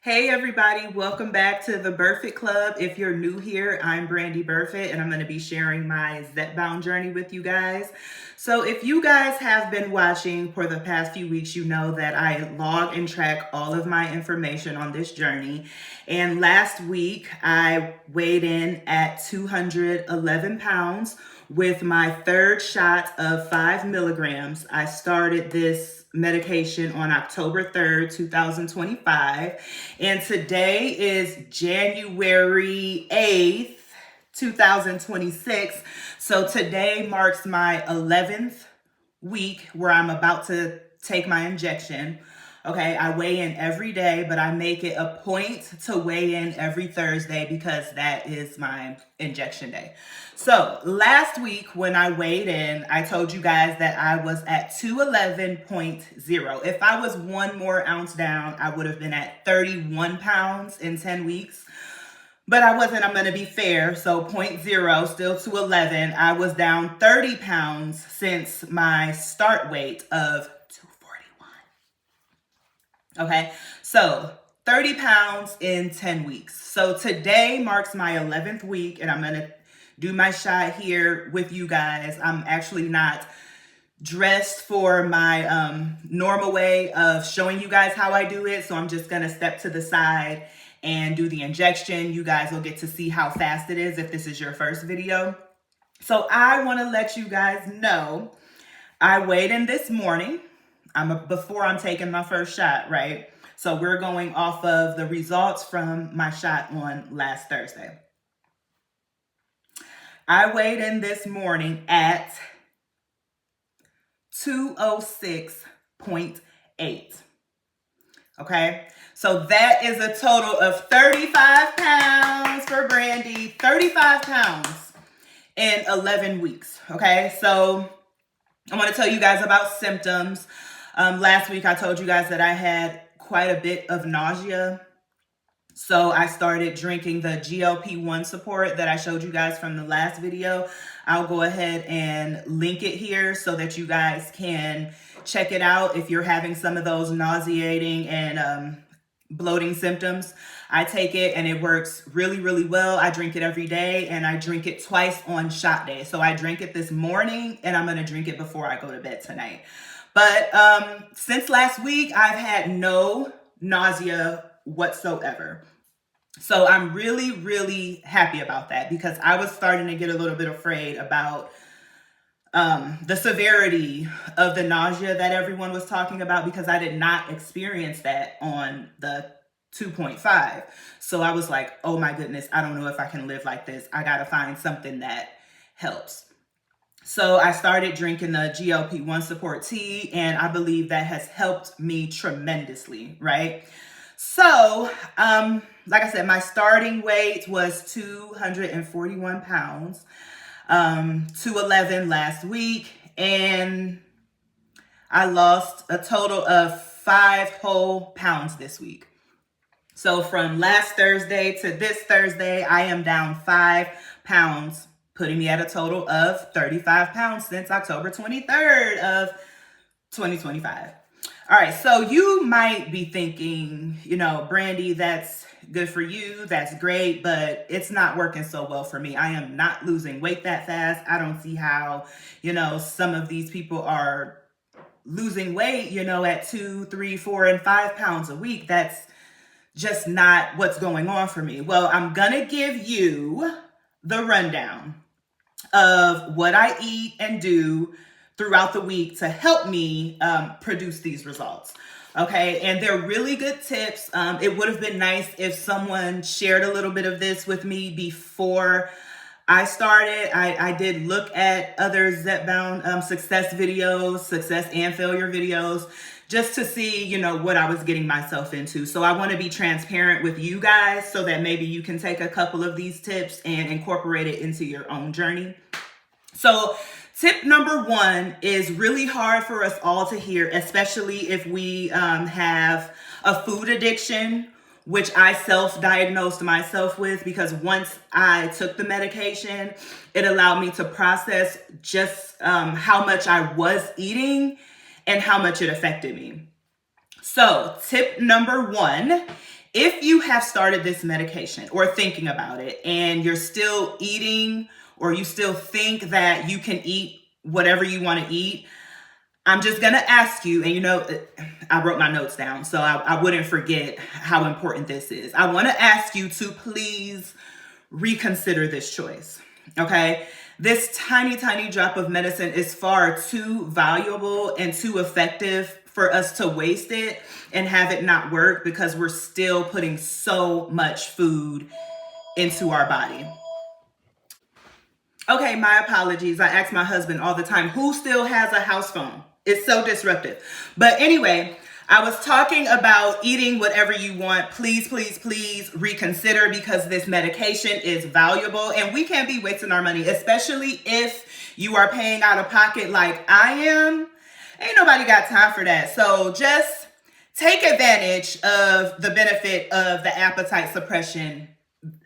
Hey everybody, welcome back to the Burfitt Club. If you're new here, I'm Brandie Burfitt and I'm going to be sharing my Zepbound journey with you guys. So if you guys have been watching for the past few weeks, you know that I log and track all of my information on this journey. And last week I weighed in at 211 pounds with my third shot of 5 milligrams. I started this medication on October 3rd, 2025. And today is January 8th, 2026. So today marks my 11th week where I'm about to take my injection. Okay, I weigh in every day, but I make it a point to weigh in every Thursday because that is my injection day. So last week when I weighed in, I told you guys that I was at 211.0. If I was 1 more ounce down, I would have been at 31 pounds in 10 weeks. But I wasn't, I'm going to be fair. So 0.0, still 211. I was down 30 pounds since my start weight of 241. Okay, so 30 pounds in 10 weeks. So today marks my 11th week and I'm going to do my shot here with you guys. I'm actually not dressed for my normal way of showing you guys how I do it. So I'm just going to step to the side and do the injection. You guys will get to see how fast it is if this is your first video. So I want to let you guys know I weighed in this morning. Before I'm taking my first shot, right? So we're going off of the results from my shot on last Thursday. I weighed in this morning at 206.8. Okay, so that is a total of 35 pounds for Brandie, 35 pounds in 11 weeks. Okay, so I want to tell you guys about symptoms. Last week, I told you guys that I had quite a bit of nausea. So I started drinking the GLP Support that I showed you guys from the last video. I'll go ahead and link it here so that you guys can check it out if you're having some of those nauseating and bloating symptoms. I take it and it works really, really well. I drink it every day and I drink it twice on shot day. So I drank it this morning and I'm going to drink it before I go to bed tonight. But since last week, I've had no nausea whatsoever. So I'm really, really happy about that because I was starting to get a little bit afraid about the severity of the nausea that everyone was talking about because I did not experience that on the 2.5. So I was like, oh my goodness, I don't know if I can live like this. I got to find something that helps. So I started drinking the GLP Support tea, and I believe that has helped me tremendously, right? So, like I said, my starting weight was 241 pounds, 211 last week, and I lost a total of 5 whole pounds this week. So from last Thursday to this Thursday, I am down 5 pounds, putting me at a total of 35 pounds since October 23rd of 2025. All right, so you might be thinking, you know, Brandie, that's good for you, that's great, but it's not working so well for me. I am not losing weight that fast. I don't see how, you know, some of these people are losing weight, you know, at 2, 3, 4, and 5 pounds a week. That's just not what's going on for me. Well, I'm gonna give you the rundown of what I eat and do throughout the week to help me produce these results. Okay, and they're really good tips. It would have been nice if someone shared a little bit of this with me before I started. I did look at other Zepbound success videos, success and failure videos, just to see, you know, what I was getting myself into. So I want to be transparent with you guys so that maybe you can take a couple of these tips and incorporate it into your own journey. So tip number 1 is really hard for us all to hear, especially if we have a food addiction, which I self-diagnosed myself with because once I took the medication, it allowed me to process just how much I was eating and how much it affected me. So tip number 1 If you have started this medication or thinking about it and you're still eating, or you still think that you can eat whatever you want to eat, I'm just going to ask you, and you know, I wrote my notes down so I wouldn't forget how important this is. I want to ask you to please reconsider this choice, okay? This tiny, tiny drop of medicine is far too valuable and too effective for us to waste it and have it not work, because we're still putting so much food into our body. Okay, my apologies. I ask my husband all the time, who still has a house phone? It's so disruptive. But anyway, I was talking about eating whatever you want. Please, please, please reconsider, because this medication is valuable and we can't be wasting our money, especially if you are paying out of pocket like I am. Ain't nobody got time for that. So just take advantage of the benefit of the appetite suppression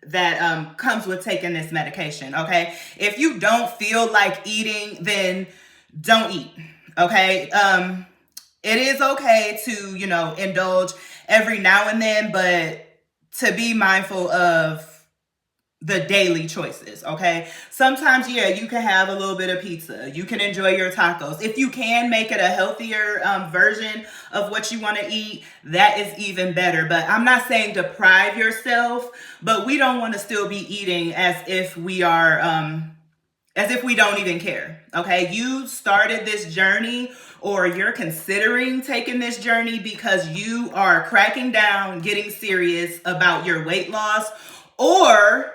that comes with taking this medication, okay? If you don't feel like eating, then don't eat, okay? It is okay to, indulge every now and then, but to be mindful of the daily choices, okay? Sometimes, yeah, you can have a little bit of pizza. You can enjoy your tacos. If you can make it a healthier version of what you want to eat, that is even better. But I'm not saying deprive yourself, but we don't want to still be eating as if we are, as if we don't even care, okay? You started this journey, or you're considering taking this journey because you are cracking down, getting serious about your weight loss, or,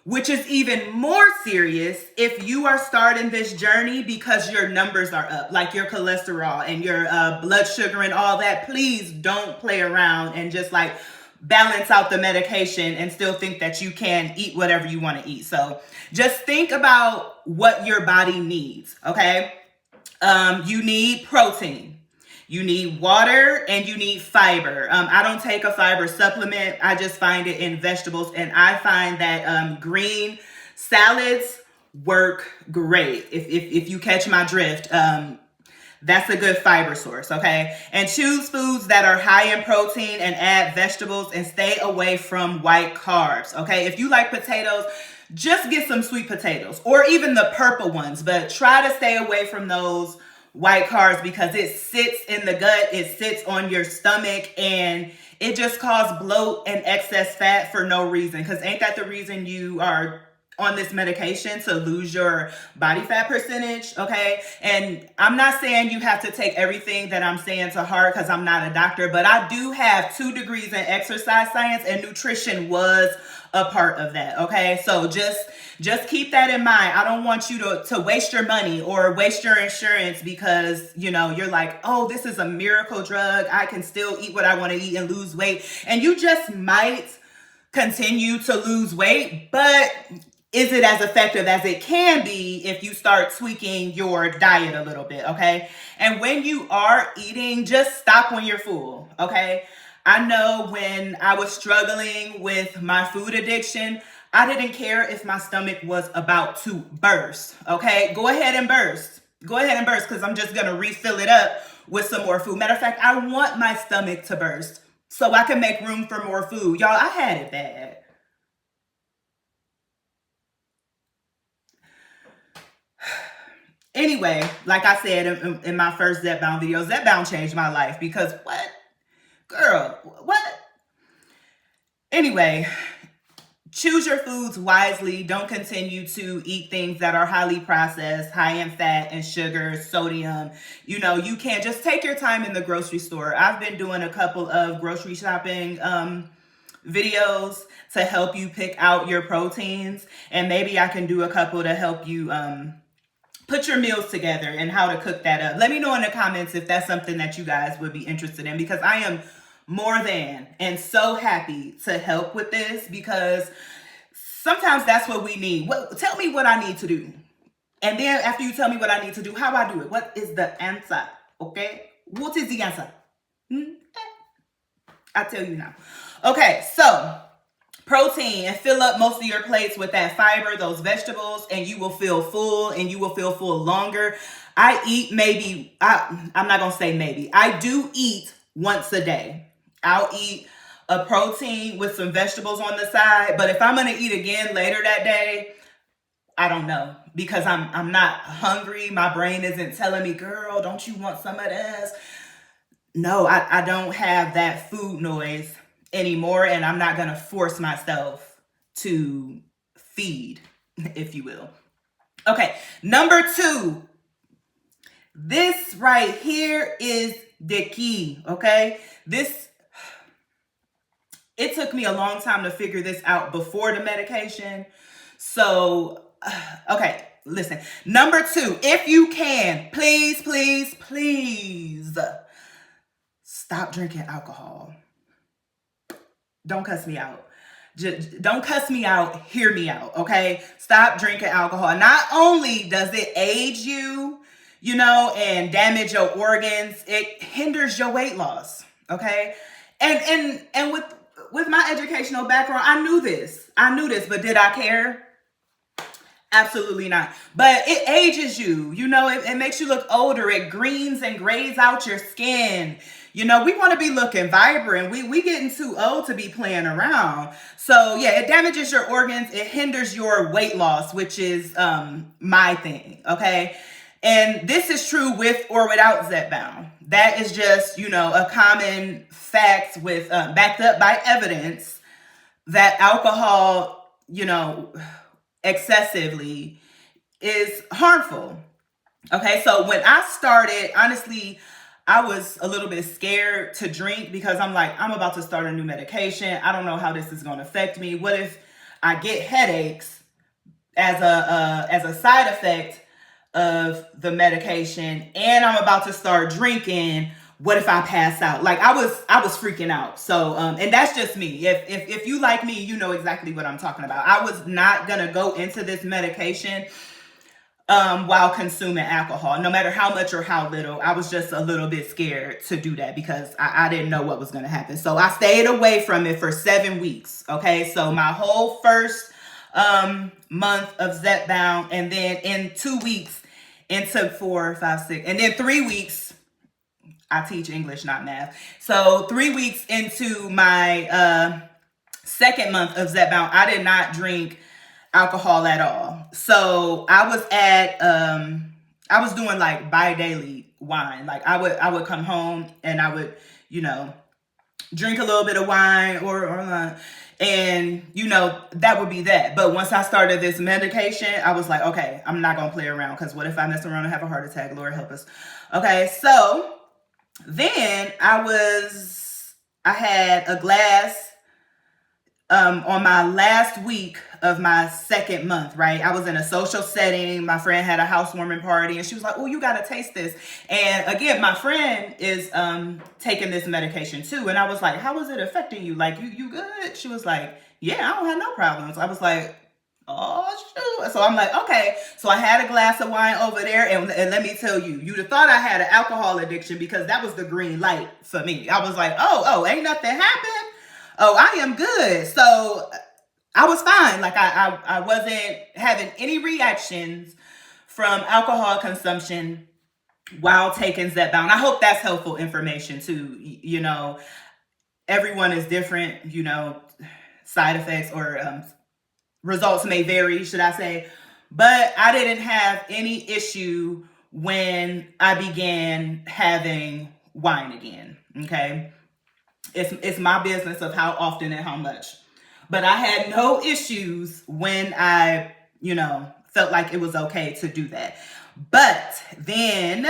which is even more serious, if you are starting this journey because your numbers are up, like your cholesterol and your blood sugar and all that. Please don't play around and just like balance out the medication and still think that you can eat whatever you want to eat. So just think about what your body needs, okay? You need protein. You need water, and you need fiber. I don't take a fiber supplement. I just find it in vegetables, and I find that green salads work great. If you catch my drift, that's a good fiber source, okay? And choose foods that are high in protein and add vegetables, and stay away from white carbs, okay? If you like potatoes, just get some sweet potatoes, or even the purple ones, but try to stay away from those white carbs, because it sits in the gut, it sits on your stomach, and it just causes bloat and excess fat for no reason. Because ain't that the reason you are on this medication, to lose your body fat percentage, okay? And I'm not saying you have to take everything that I'm saying to heart, because I'm not a doctor, but I do have 2 degrees in exercise science, and nutrition was a part of that, okay? So just keep that in mind. I don't want you to waste your money or waste your insurance because, you're like, oh, this is a miracle drug. I can still eat what I want to eat and lose weight. And you just might continue to lose weight, but is it as effective as it can be if you start tweaking your diet a little bit, okay? And when you are eating, just stop when you're full, okay? I know when I was struggling with my food addiction, I didn't care if my stomach was about to burst, okay? Go ahead and burst. Go ahead and burst, because I'm just going to refill it up with some more food. Matter of fact, I want my stomach to burst so I can make room for more food. Y'all, I had it bad. Anyway, like I said in my first Zepbound video, Zepbound changed my life, because what? Girl, what? Anyway, choose your foods wisely. Don't continue to eat things that are highly processed, high in fat and sugar, sodium. You can't. Just take your time in the grocery store. I've been doing a couple of grocery shopping videos to help you pick out your proteins, and maybe I can do a couple to help you put your meals together and how to cook that up. Let me know in the comments if that's something that you guys would be interested in, because I am more than and so happy to help with this, because sometimes that's what we need. Tell me what I need to do. And then after you tell me what I need to do, how I do it. What is the answer? Okay? What is the answer? I'll tell you now. Okay, so protein, and fill up most of your plates with that fiber, those vegetables, and you will feel full, and you will feel full longer. I eat I'm not going to say maybe. I do eat once a day. I'll eat a protein with some vegetables on the side. But if I'm going to eat again later that day, I don't know, because I'm not hungry. My brain isn't telling me, girl, don't you want some of this? No, I don't have that food noise anymore, and I'm not going to force myself to feed, if you will. Okay, number 2. This right here is the key, okay? It took me a long time to figure this out before the medication. So, okay, listen. Number 2, if you can, please, please, please stop drinking alcohol. Don't cuss me out. Just don't cuss me out. Hear me out, okay? Stop drinking alcohol. Not only does it age you, and damage your organs, it hinders your weight loss, okay? And with my educational background, I knew this, but did I care? Absolutely not. But it ages you, it makes you look older. It greens and grays out your skin. We want to be looking vibrant. We getting too old to be playing around. So yeah, it damages your organs. It hinders your weight loss, which is my thing, okay? And this is true with or without Zepbound. That is just, a common fact with backed up by evidence that alcohol, excessively is harmful. Okay, so when I started, honestly, I was a little bit scared to drink because I'm like, I'm about to start a new medication. I don't know how this is going to affect me. What if I get headaches as a side effect of the medication, and I'm about to start drinking? What if I pass out? Like I was freaking out. So, and that's just me. If you like me, you know exactly what I'm talking about. I was not gonna go into this medication while consuming alcohol, no matter how much or how little. I was just a little bit scared to do that because I didn't know what was gonna happen. So I stayed away from it for 7 weeks. Okay, so my whole first month of Zepbound, and then in 2 weeks into 4, 5, 6, and then 3 weeks. I teach English, not math. So 3 weeks into my second month of Zepbound, I did not drink alcohol at all. So I was doing like bi-daily wine. Like I would come home and I would, drink a little bit of wine or not. And, that would be that. But once I started this medication, I was like, okay, I'm not going to play around, because what if I mess around and have a heart attack? Lord help us. Okay, so then I had a glass on my last week of my second month, right? I was in a social setting. My friend had a housewarming party, and she was like, oh, you got to taste this. And again, my friend is taking this medication too. And I was like, how is it affecting you? Like, you good? She was like, yeah, I don't have no problems. I was like, oh, shoot. So I'm like, okay. So I had a glass of wine over there. And let me tell you, you'd have thought I had an alcohol addiction, because that was the green light for me. I was like, oh, ain't nothing happened. Oh, I am good. So I was fine. Like I wasn't having any reactions from alcohol consumption while taking Zepbound. I hope that's helpful information too. Everyone is different, side effects or results may vary, should I say. But I didn't have any issue when I began having wine again, okay? It's my business of how often and how much. But I had no issues when I, felt like it was okay to do that. But then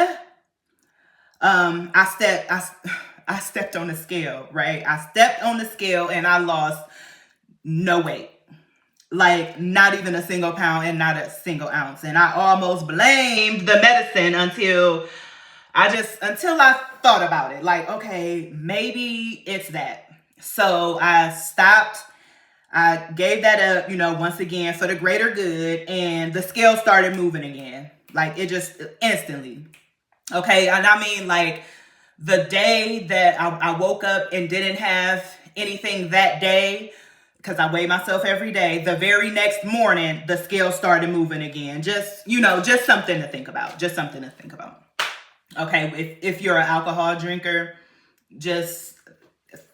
I stepped on the scale, right? I stepped on the scale and I lost no weight. Like not even a single pound and not a single ounce. And I almost blamed the medicine until I thought about it. Like, okay, maybe it's that. So I stopped. I gave that up, once again for the greater good. And the scale started moving again. Like it just instantly. Okay. And I mean, like the day that I woke up and didn't have anything that day, because I weigh myself every day, the very next morning, the scale started moving again. Just something to think about. Just something to think about. Okay, if you're an alcohol drinker, just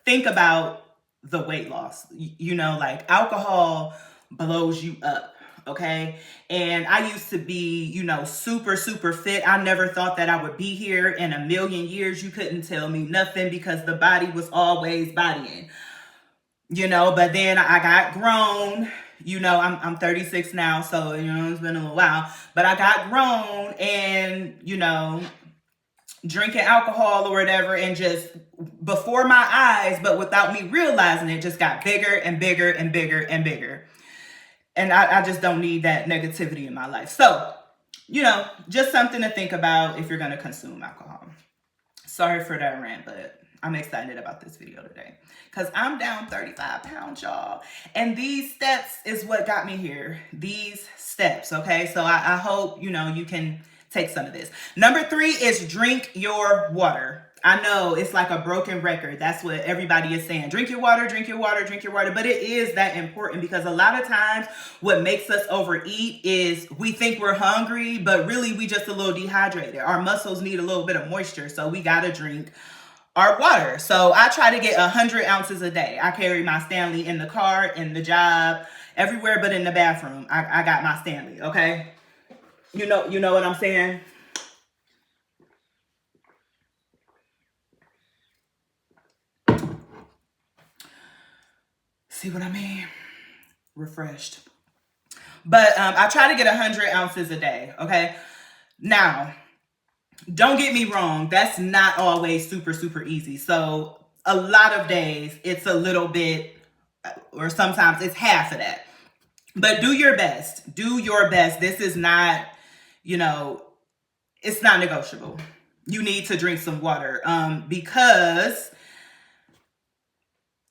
think about the weight loss. You know, like alcohol blows you up. Okay. And I used to be, you know, super, super fit. I never thought that I would be here in a million years. You couldn't tell me nothing because the body was always bodying, you know, but then I got grown. You know, I'm 36 now, so, you know, it's been a little while, but I got grown and, you know, drinking alcohol or whatever, and just before my eyes, but without me realizing it, just got bigger and bigger and bigger and bigger. And I just don't need that negativity in my life. So, you know, just something to think about if you're going to consume alcohol. Sorry for that rant, but I'm excited about this video today because I'm down 35 pounds, y'all. And these steps is what got me here. These steps, okay? So I hope, you know, you can take some of this. Number 3 is drink your water. I know it's like a broken record. That's what everybody is saying. Drink your water, drink your water, drink your water. But it is that important because a lot of times what makes us overeat is we think we're hungry, but really we just a little dehydrated. Our muscles need a little bit of moisture. So we got to drink our water. So I try to get 100 ounces a day. I carry my Stanley in the car, in the job, everywhere but in the bathroom. I got my Stanley, okay? You know what I'm saying? See what I mean? Refreshed. But I try to get 100 ounces a day, okay? Now, don't get me wrong. That's not always super, super easy. So a lot of days, it's a little bit, or sometimes it's half of that. But do your best. Do your best. This is not, you know, it's not negotiable. You need to drink some water because,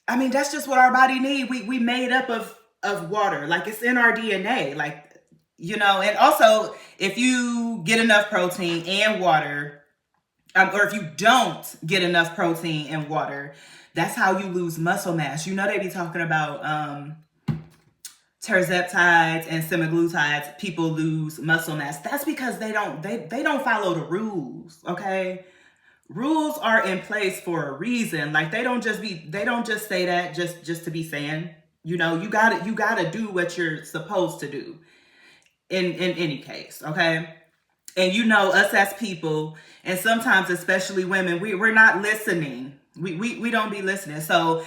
I mean, that's just what our body needs. We made up of water. Like, it's in our DNA. Like, you know, and also if you get enough protein and water, or if you don't get enough protein and water, that's how you lose muscle mass. You know, they be talking about terzeptides and semaglutides. People lose muscle mass. That's because they don't follow the rules. Okay. Rules are in place for a reason. Like, they don't just say that just to be saying, you know, you gotta do what you're supposed to do in any case. Okay. And you know, us as people, and sometimes especially women, we're not listening. We don't be listening. So,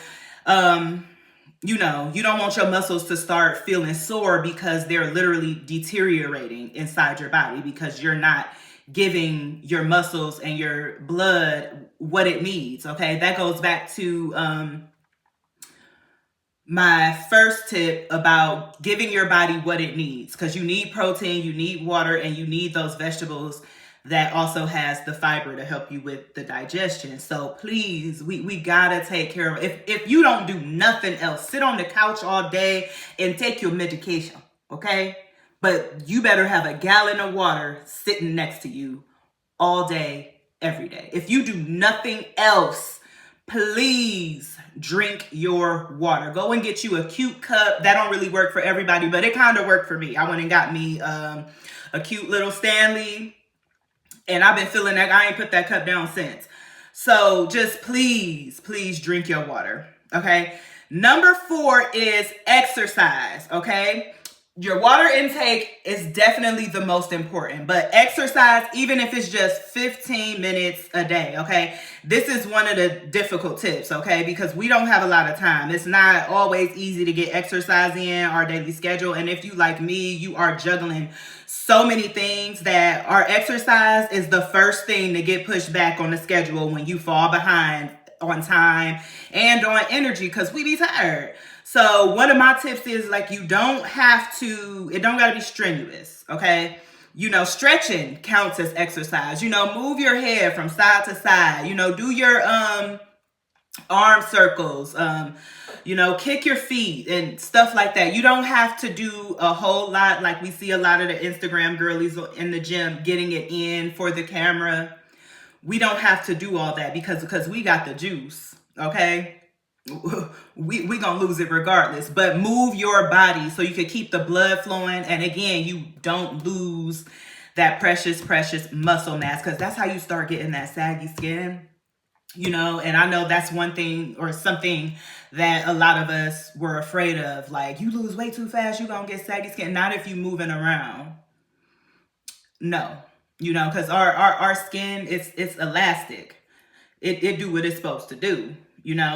you know, you don't want your muscles to start feeling sore because they're literally deteriorating inside your body because you're not giving your muscles and your blood what it needs. Okay. That goes back to, my first tip about giving your body what it needs, because you need protein, you need water, and you need those vegetables that also has the fiber to help you with the digestion. So please, we gotta take care of it. If you don't do nothing else, sit on the couch all day and take your medication, okay? But you better have a gallon of water sitting next to you all day, every day. If you do nothing else, please drink your water. Go and get you a cute cup. That don't really work for everybody, but it kind of worked for me. I went and got me a cute little Stanley, and I've been feeling that. I ain't put that cup down since. So just please drink your water, okay? Number 4 is exercise, okay? Your water intake is definitely the most important, but exercise, even if it's just 15 minutes a day, okay? This is one of the difficult tips, okay? Because we don't have a lot of time. It's not always easy to get exercise in our daily schedule. And if you, like me, you are juggling so many things that our exercise is the first thing to get pushed back on the schedule when you fall behind on time and on energy because we be tired. So one of my tips is, like, you don't have to, it don't got to be strenuous, okay? You know, stretching counts as exercise. You know, move your head from side to side. You know, do your arm circles. You know, kick your feet and stuff like that. You don't have to do a whole lot. Like, we see a lot of the Instagram girlies in the gym getting it in for the camera. We don't have to do all that because we got the juice, okay? We gonna lose it regardless, but move your body so you can keep the blood flowing, and again, you don't lose that precious muscle mass, because that's how you start getting that saggy skin. And I know that's one thing or something that a lot of us were afraid of. Like, you lose weight too fast, you're going to get saggy skin. Not if you moving around. No, because our skin, it's elastic. It do what it's supposed to do,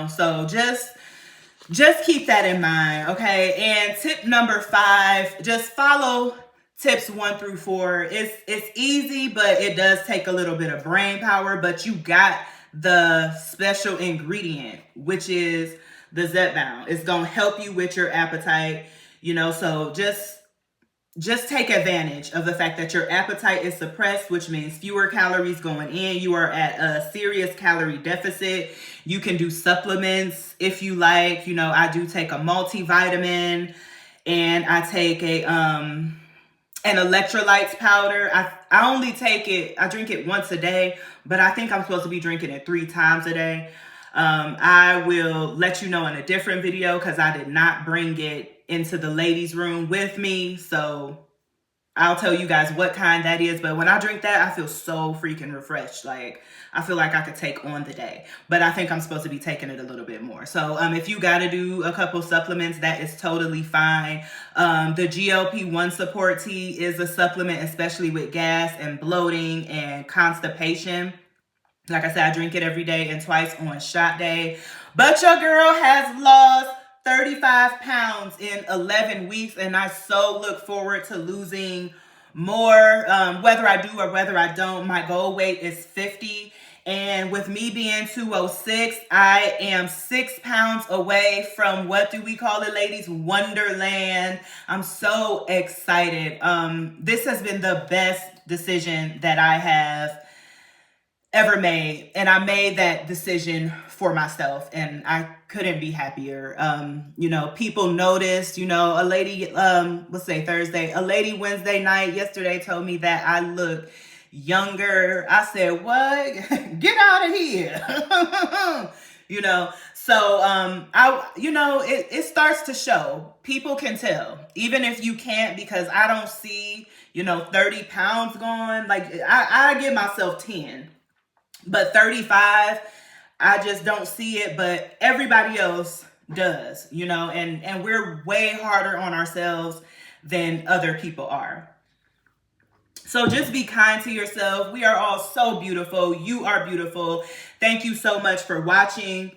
So just keep that in mind, okay? And tip number 5, just follow tips 1 through 4. It's easy, but it does take a little bit of brain power, but you got the special ingredient, which is the Zepbound. It's going to help you with your appetite, so just take advantage of the fact that your appetite is suppressed, which means fewer calories going in. You are at a serious calorie deficit. You can do supplements if you like. I do take a multivitamin, and I take an electrolytes powder. I only take it, I drink it once a day, but I think I'm supposed to be drinking it 3 times a day. I will let you know in a different video because I did not bring it into the ladies' room with me. So I'll tell you guys what kind that is. But when I drink that, I feel so freaking refreshed. Like, I feel like I could take on the day. But I think I'm supposed to be taking it a little bit more. So if you got to do a couple supplements, that is totally fine. The GLP Support tea is a supplement, especially with gas and bloating and constipation. Like I said, I drink it every day and twice on shot day. But your girl has lost 35 pounds in 11 weeks, and I so look forward to losing more. Whether I do or whether I don't, my goal weight is 50. And with me being 206, I am 6 pounds away from, what do we call it, ladies? Wonderland. I'm so excited. This has been the best decision that I have ever made, and I made that decision for myself, and I couldn't be happier. People noticed, a lady, let's say Thursday, a lady Wednesday night yesterday told me that I look younger. I said, what? Get out of here. So it starts to show. People can tell, even if you can't, because I don't see 30 pounds gone. Like, I give myself 10. But 35, I just don't see it, but everybody else does, and we're way harder on ourselves than other people are. So just be kind to yourself. We are all so beautiful. You are beautiful. Thank you so much for watching.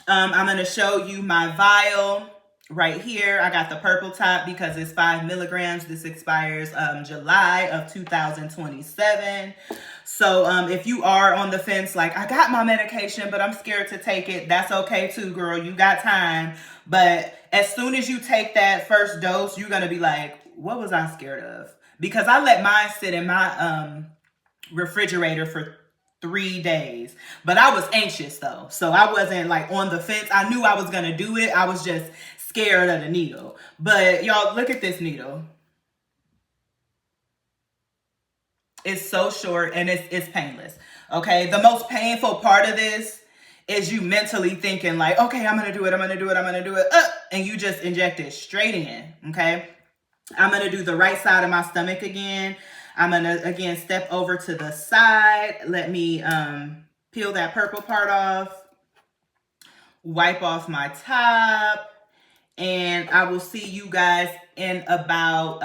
I'm going to show you my vial right here. I got the purple top because it's 5 milligrams. This expires July of 2027. So if you are on the fence, like, I got my medication, but I'm scared to take it, that's okay too, girl. You got time. But as soon as you take that first dose, you're going to be like, what was I scared of? Because I let mine sit in my refrigerator for 3 days. But I was anxious though. So I wasn't like on the fence. I knew I was going to do it. I was just scared of the needle. But y'all, look at this needle. It's so short and it's painless. Okay. The most painful part of this is you mentally thinking like, okay, I'm going to do it. I'm going to do it. I'm going to do it. And you just inject it straight in. Okay. I'm going to do the right side of my stomach again. I'm going to, again, step over to the side. Let me peel that purple part off. Wipe off my top. And I will see you guys in about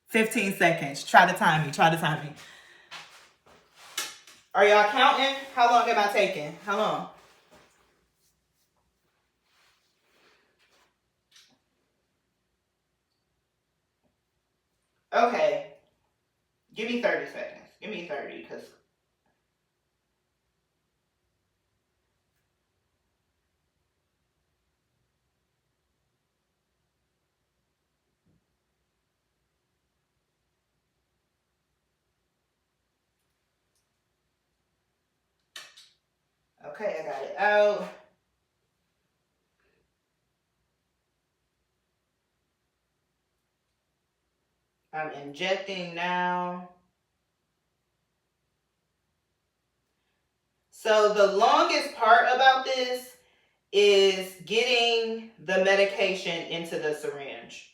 15 seconds. Try to time me. Try to time me. Are y'all counting? How long am I taking? How long? Okay. Give me 30 seconds. Give me 30 because... Okay, I got it out. I'm injecting now. So the longest part about this is getting the medication into the syringe.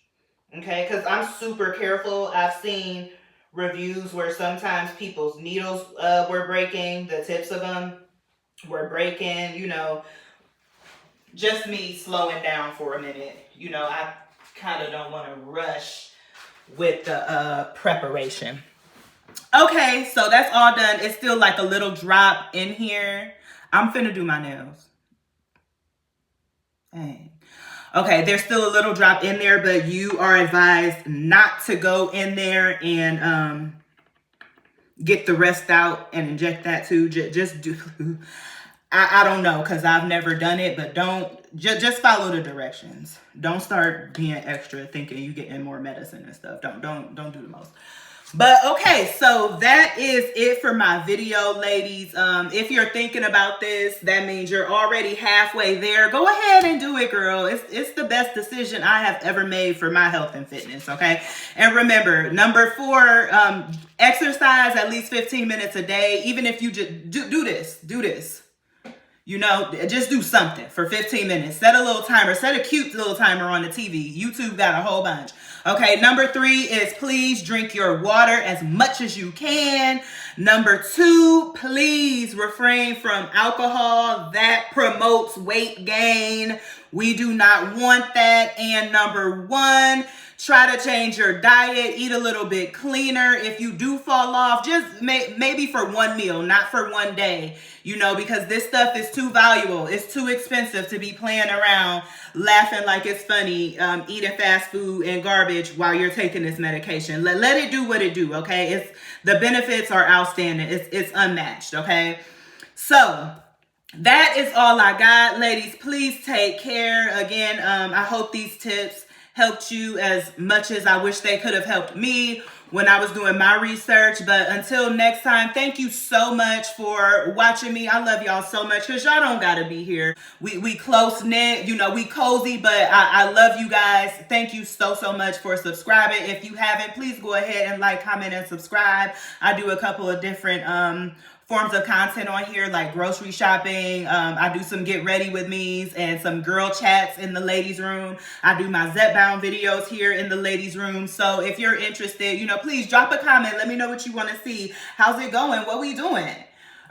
Okay, because I'm super careful. I've seen reviews where sometimes people's needles were breaking, the tips of them were breaking, you know, just me slowing down for a minute. You know, I kind of don't want to rush with the preparation. Okay, so that's all done. It's still like a little drop in here. I'm finna do my nails. Dang. Okay, there's still a little drop in there, but you are advised not to go in there and get the rest out and inject that too. Just do. I don't know because I've never done it, but just follow the directions. Don't start being extra thinking you getting more medicine and stuff. Don't do the most. But okay, so that is it for my video, ladies. If you're thinking about this, that means you're already halfway there. Go ahead and do it, girl. It's the best decision I have ever made for my health and fitness, okay? And remember, number 4, exercise at least 15 minutes a day. Even if you just do this. You know, just do something for 15 minutes. Set a little timer. Set a cute little timer on the TV. YouTube got a whole bunch. Okay, number 3 is please drink your water as much as you can. Number 2, please refrain from alcohol. That promotes weight gain. We do not want that. And number 1, try to change your diet. Eat a little bit cleaner. If you do fall off, just maybe for one meal, not for one day. You know, because this stuff is too valuable. It's too expensive to be playing around, laughing like it's funny, eating fast food and garbage while you're taking this medication. Let it do what it do, okay? The benefits are outstanding. It's unmatched, okay? So that is all I got, ladies. Please take care. Again, I hope these tips helped you as much as I wish they could have helped me when I was doing my research. But until next time, thank you so much for watching me. I love y'all so much because y'all don't gotta be here. We close knit, you know, we cozy, but I love you guys. Thank you so much for subscribing. If you haven't, please go ahead and like, comment, and subscribe. I do a couple of different forms of content on here, like grocery shopping. I do some get ready with me's and some girl chats in the ladies room. I do my Zepbound videos here in the ladies room. So if you're interested, you know, please drop a comment. Let me know what you want to see. How's it going? What we doing?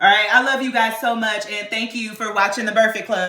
All right. I love you guys so much. And thank you for watching the Burfitt Club.